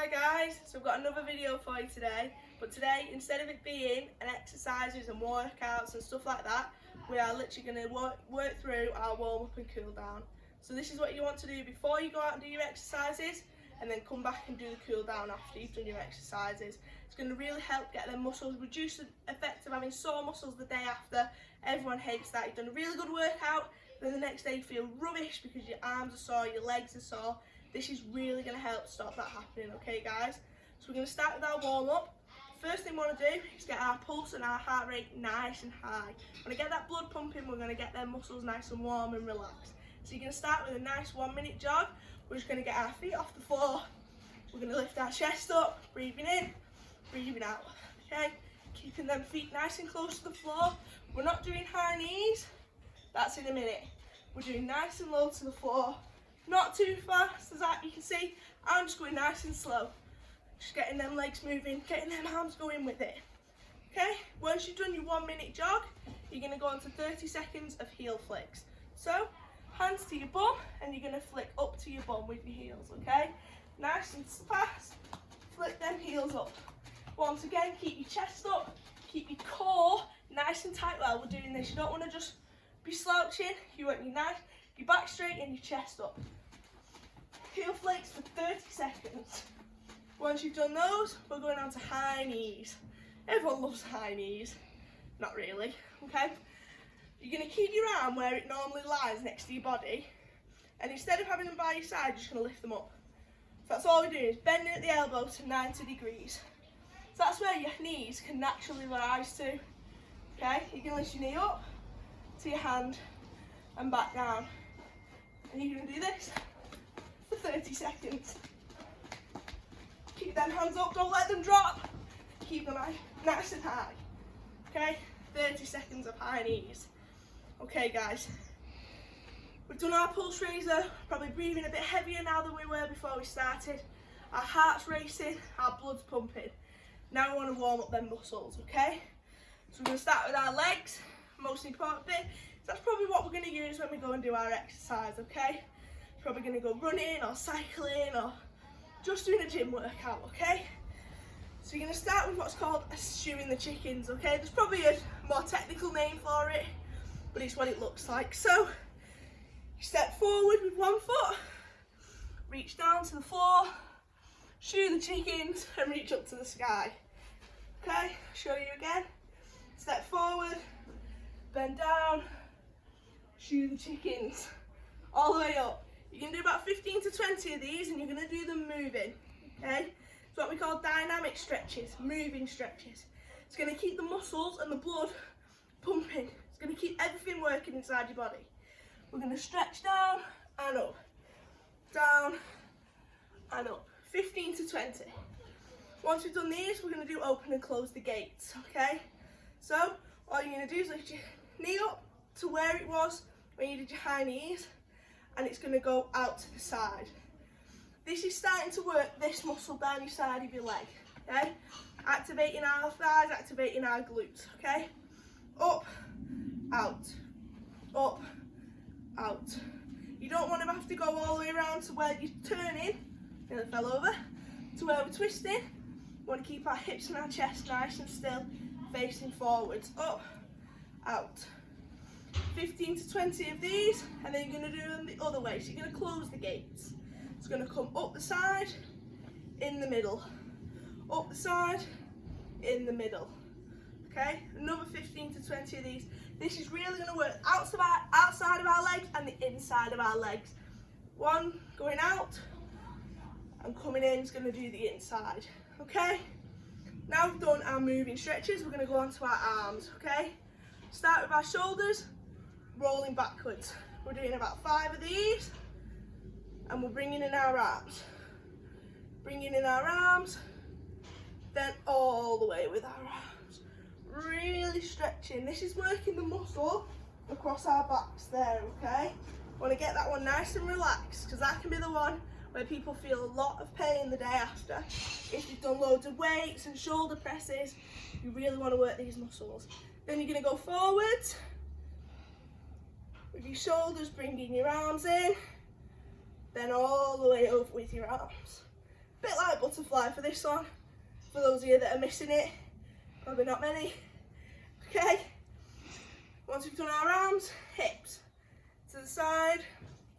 Hi guys, so I've got another video for you today, but today instead of it being an exercises and workouts and stuff like that, we are literally going to work through our warm up and cool down. So this is what you want to do before you go out and do your exercises, and then come back and do the cool down after you've done your exercises. It's going to really help get them muscles, reduce the effect of having sore muscles the day after. Everyone hates that. You've done a really good workout, then the next day you feel rubbish because your arms are sore, your legs are sore. This is really going to help stop that happening, okay guys? So we're going to start with our warm up. First thing we want to do is get our pulse and our heart rate nice and high. When I get that blood pumping, we're going to get their muscles nice and warm and relaxed. So you're going to start with a nice 1 minute jog. We're just going to get our feet off the floor. We're going to lift our chest up, breathing in, breathing out, okay? Keeping them feet nice and close to the floor. We're not doing high knees, that's in a minute. We're doing nice and low to the floor. Not too fast, as you can see, I'm just going nice and slow. Just getting them legs moving, getting them arms going with it. Okay, once you've done your 1 minute jog, you're going to go on to 30 seconds of heel flicks. So, hands to your bum, and you're going to flick up to your bum with your heels, okay? Nice and fast, flick them heels up. Once again, keep your chest up, keep your core nice and tight while we're doing this. You don't want to just be slouching, you want your back straight and your chest up. Heel flicks for 30 seconds. Once you've done those, we're going on to high knees. Everyone loves high knees. Not really, okay? You're going to keep your arm where it normally lies next to your body, and instead of having them by your side, you're just going to lift them up. So that's all we're doing, is bending at the elbow to 90 degrees. So that's where your knees can naturally rise to. Okay, you can lift your knee up to your hand and back down. And you're going to do this for 30 seconds. Keep them hands up, don't let them drop. Keep them nice and high. Okay, 30 seconds of high knees. Okay guys, we've done our pulse raiser, probably breathing a bit heavier now than we were before we started. Our heart's racing, our blood's pumping. Now we want to warm up them muscles, okay? So we're going to start with our legs, most important bit. That's probably what we're going to use when we go and do our exercise, okay? Probably going to go running or cycling or just doing a gym workout, okay? So you're going to start with what's called eschewing the chickens, okay? There's probably a more technical name for it, but it's what it looks like. So you step forward with one foot, reach down to the floor, shoo the chickens and reach up to the sky. Okay, show you again. Step forward, bend down, shoo the chickens, all the way up. You're going to do about 15 to 20 of these, and you're going to do them moving, okay? It's what we call dynamic stretches, moving stretches. It's going to keep the muscles and the blood pumping. It's going to keep everything working inside your body. We're going to stretch down and up, down and up, 15 to 20. Once we've done these, we're going to do open and close the gates, okay? So, all you're going to do is lift your knee up to where it was when you did your high knees, and it's going to go out to the side. This is starting to work this muscle down your side of your leg, okay? Activating our thighs, activating our glutes, okay? Up, out, up, out. You don't want to have to go all the way around to where you're turning, nearly fell over, to where we're twisting. We want to keep our hips and our chest nice and still, facing forwards, up, out. 15 to 20 of these, and then you're going to do them the other way. So you're going to close the gates. It's going to come up the side, in the middle, up the side, in the middle. Okay, another 15 to 20 of these. This is really going to work outside of our legs and the inside of our legs. One going out and coming in is going to do the inside. Okay, now we've done our moving stretches, we're going to go on to our arms, okay? Start with our shoulders, rolling backwards. We're doing about 5 of these, and we're bringing in our arms. Bringing in our arms, then all the way with our arms. Really stretching. This is working the muscle across our backs there, okay? Want to get that one nice and relaxed, because that can be the one where people feel a lot of pain the day after. If you've done loads of weights and shoulder presses, you really want to work these muscles. Then you're going to go forwards with your shoulders, bringing your arms in, then all the way over with your arms. A bit like butterfly for this one. For those of you that are missing it, probably not many. Okay, once we've done our arms, hips, to the side,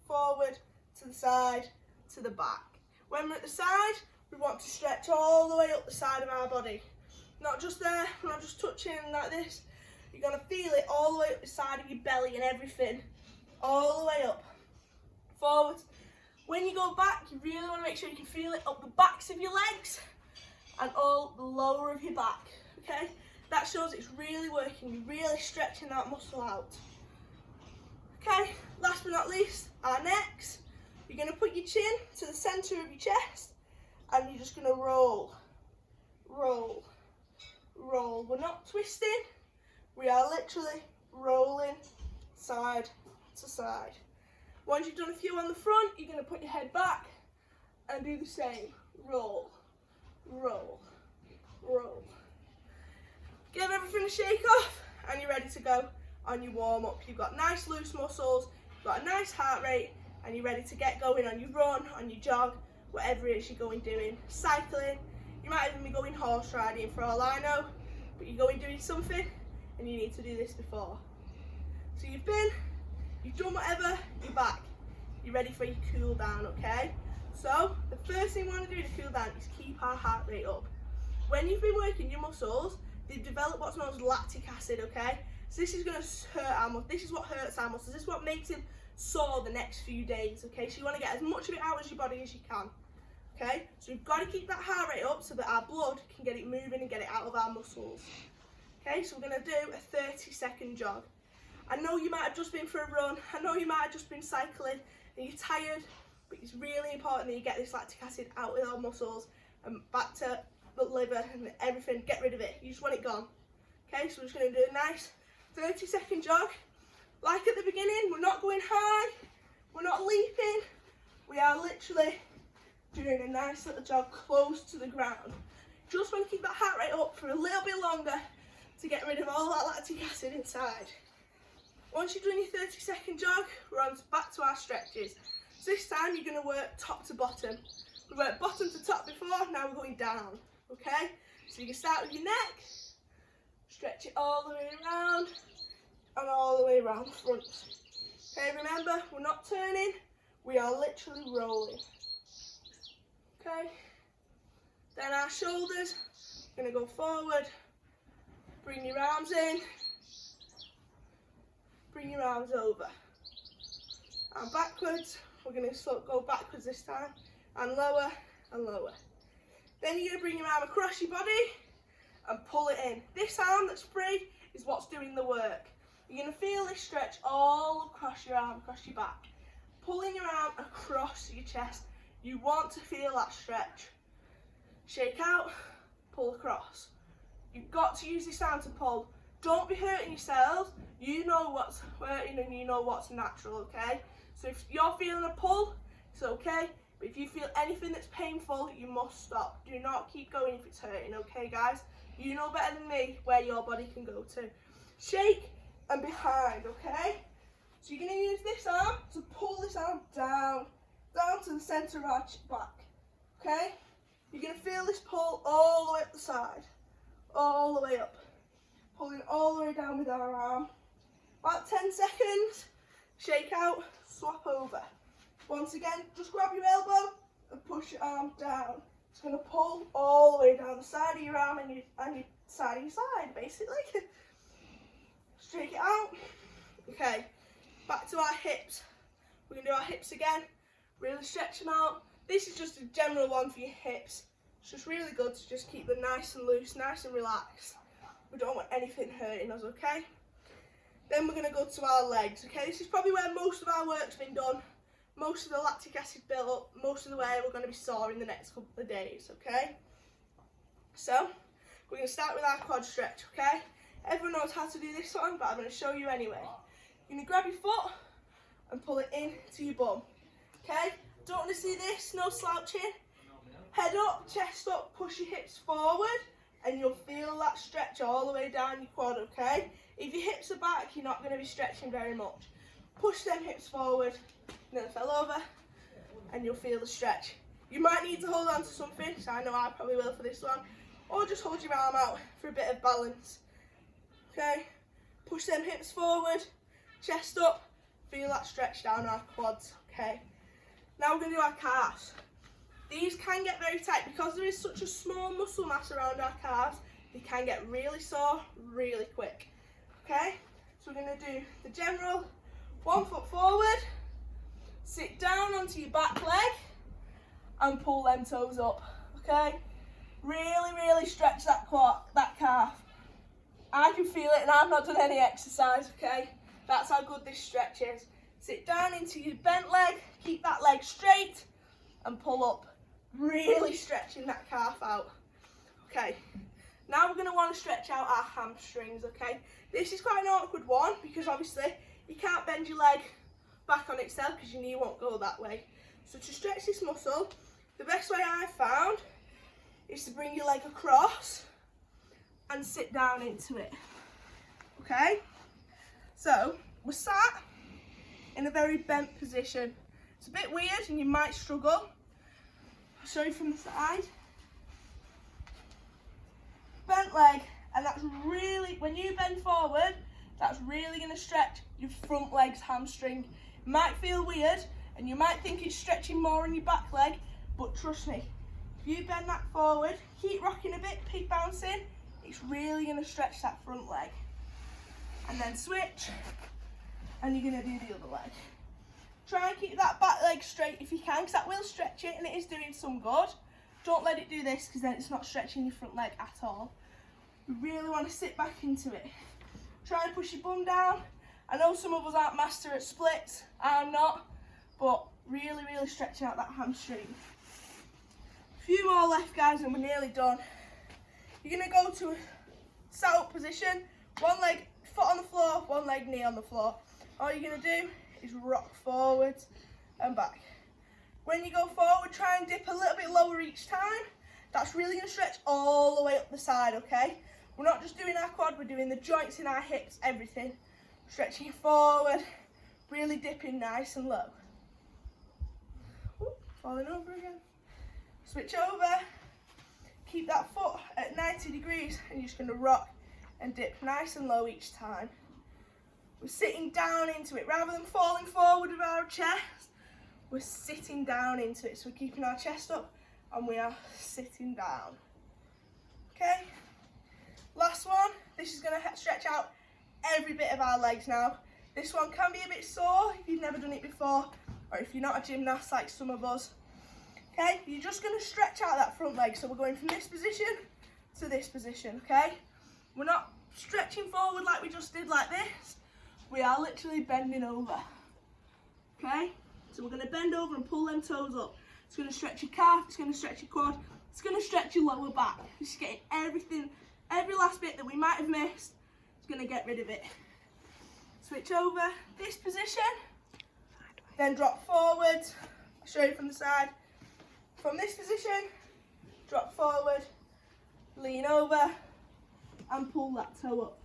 forward, to the side, to the back. When we're at the side, we want to stretch all the way up the side of our body. Not just there, we're not just touching like this. You're going to feel it all the way up the side of your belly and everything. All the way up. Forward. When you go back, you really want to make sure you can feel it up the backs of your legs and all the lower of your back. Okay? That shows it's really working. You're really stretching that muscle out. Okay? Last but not least, our necks. You're going to put your chin to the centre of your chest and you're just going to roll. Roll. Roll. We're not twisting. We are literally rolling side to side. Once you've done a few on the front, you're going to put your head back and do the same. Roll, roll, roll. Give everything a shake off and you're ready to go on your warm up. You've got nice loose muscles, you've got a nice heart rate, and you're ready to get going on your run, on your jog, whatever it is you're going doing. Cycling, you might even be going horse riding for all I know, but you're going doing something and you need to do this before. So you've done whatever, you're back. You're ready for your cool down, okay? So the first thing we want to do to cool down is keep our heart rate up. When you've been working your muscles, they've developed what's known as lactic acid, okay? So this is going to hurt our muscles. This is what hurts our muscles. This is what makes him sore the next few days, okay? So you want to get as much of it out of your body as you can, okay? So we've got to keep that heart rate up so that our blood can get it moving and get it out of our muscles. Okay, so we're going to do a 30-second jog. I know you might have just been for a run, I know you might have just been cycling and you're tired, but it's really important that you get this lactic acid out of our muscles and back to the liver and everything, get rid of it. You just want it gone. Okay, so we're just going to do a nice 30-second jog. Like at the beginning, we're not going high, we're not leaping, we are literally doing a nice little jog close to the ground. Just want to keep that heart rate up for a little bit longer to get rid of all that lactic acid inside. Once you've done your 30-second jog, we're on back to our stretches. So this time you're going to work top to bottom. We worked bottom to top before, now we're going down. Okay? So you can start with your neck, stretch it all the way around, and all the way around the front. Okay, remember, we're not turning, we are literally rolling. Okay? Then our shoulders, going to go forward, bring your arms in, bring your arms over. And backwards, we're going to go backwards this time, and lower and lower. Then you're going to bring your arm across your body and pull it in. This arm that's free is what's doing the work. You're going to feel this stretch all across your arm, across your back. Pulling your arm across your chest. You want to feel that stretch. Shake out, pull across. You've got to use this arm to pull. Don't be hurting yourselves. You know what's hurting and you know what's natural, okay? So if you're feeling a pull, it's okay. But if you feel anything that's painful, you must stop. Do not keep going if it's hurting, okay, guys? You know better than me where your body can go to. Shake and behind, okay? So you're going to use this arm to pull this arm down to the centre of our back, okay? You're going to feel this pull all the way up the side, all the way up. Pulling all the way down with our arm. About 10 seconds, shake out, swap over. Once again, just grab your elbow and push your arm down. It's going to pull all the way down the side of your arm and your side of your side, basically. Shake it out. Okay, back to our hips. We're going to do our hips again. Really stretch them out. This is just a general one for your hips. It's just really good to just keep them nice and loose, nice and relaxed. We don't want anything hurting us, okay? Then we're going to go to our legs, okay? This is probably where most of our work's been done. Most of the lactic acid built up, most of the way we're going to be sore in the next couple of days, okay? So, we're going to start with our quad stretch, okay? Everyone knows how to do this one, but I'm going to show you anyway. You're going to grab your foot and pull it into your bum, okay? Don't want to see this, no slouching. Head up, chest up, push your hips forward, and you'll feel that stretch all the way down your quad, okay? If your hips are back, you're not going to be stretching very much. Push them hips forward, and then fell over, and you'll feel the stretch. You might need to hold on to something, so I know I probably will for this one, or just hold your arm out for a bit of balance. Okay, push them hips forward, chest up, feel that stretch down our quads. Okay, now we're going to do our calves. These can get very tight because there is such a small muscle mass around our calves. They can get really sore really quick. Okay, so we're going to do the general 1 foot forward, sit down onto your back leg and pull them toes up. Okay, really stretch that calf. I can feel it and I've not done any exercise. Okay, that's how good this stretch is. Sit down into your bent leg, keep that leg straight and pull up, really stretching that calf out. Okay, now we're going to want to stretch out our hamstrings. Okay, this is quite an awkward one because obviously you can't bend your leg back on itself because your knee won't go that way. So to stretch this muscle, the best way I've found is to bring your leg across and sit down into it. Okay, so we're sat in a very bent position. It's a bit weird and you might struggle. I'll show you from the side. Bent leg, and that's really, when you bend forward, that's really going to stretch your front leg's hamstring. It might feel weird and you might think it's stretching more on your back leg, but trust me, if you bend that forward, keep rocking a bit, keep bouncing, it's really going to stretch that front leg. And then switch, and you're going to do the other leg. Try and keep that back leg straight if you can, because that will stretch it and it is doing some good. Don't let it do this because then it's not stretching your front leg at all. You really want to sit back into it. Try and push your bum down. I know some of us aren't master at splits, I'm not, but really stretching out that hamstring. A few more left, guys, and we're nearly done. You're going to go to a sat up position, one leg, foot on the floor, one leg, knee on the floor. All you're going to do is rock forwards and back. When you go forward, try and dip a little bit lower each time. That's really going to stretch all the way up the side, okay? We're not just doing our quad, we're doing the joints in our hips, everything. Stretching forward, really dipping nice and low. Ooh, falling over again. Switch over, keep that foot at 90 degrees and you're just going to rock and dip nice and low each time. We're sitting down into it rather than falling forward with our chest. We're sitting down into it, so we're keeping our chest up and we are sitting down. Okay, last one. This is going to stretch out every bit of our legs now. This one can be a bit sore if you've never done it before, or if you're not a gymnast like some of us. Okay, you're just going to stretch out that front leg, so we're going from this position to this position. Okay, we're not stretching forward like we just did like this. We are literally bending over. Okay, so we're going to bend over and pull them toes up. It's going to stretch your calf, it's going to stretch your quad, it's going to stretch your lower back. It's getting everything, every last bit that we might have missed, it's going to get rid of it. Switch over this position, then drop forward. I'll show you from the side. From this position, drop forward, lean over and pull that toe up.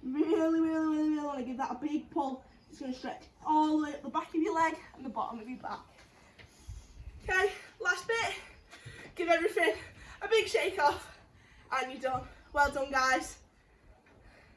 Really want to give that a big pull. It's going to stretch all the way up the back of your leg and the bottom of your back. Okay, last bit. Give everything a big shake off and you're done. Well done, guys.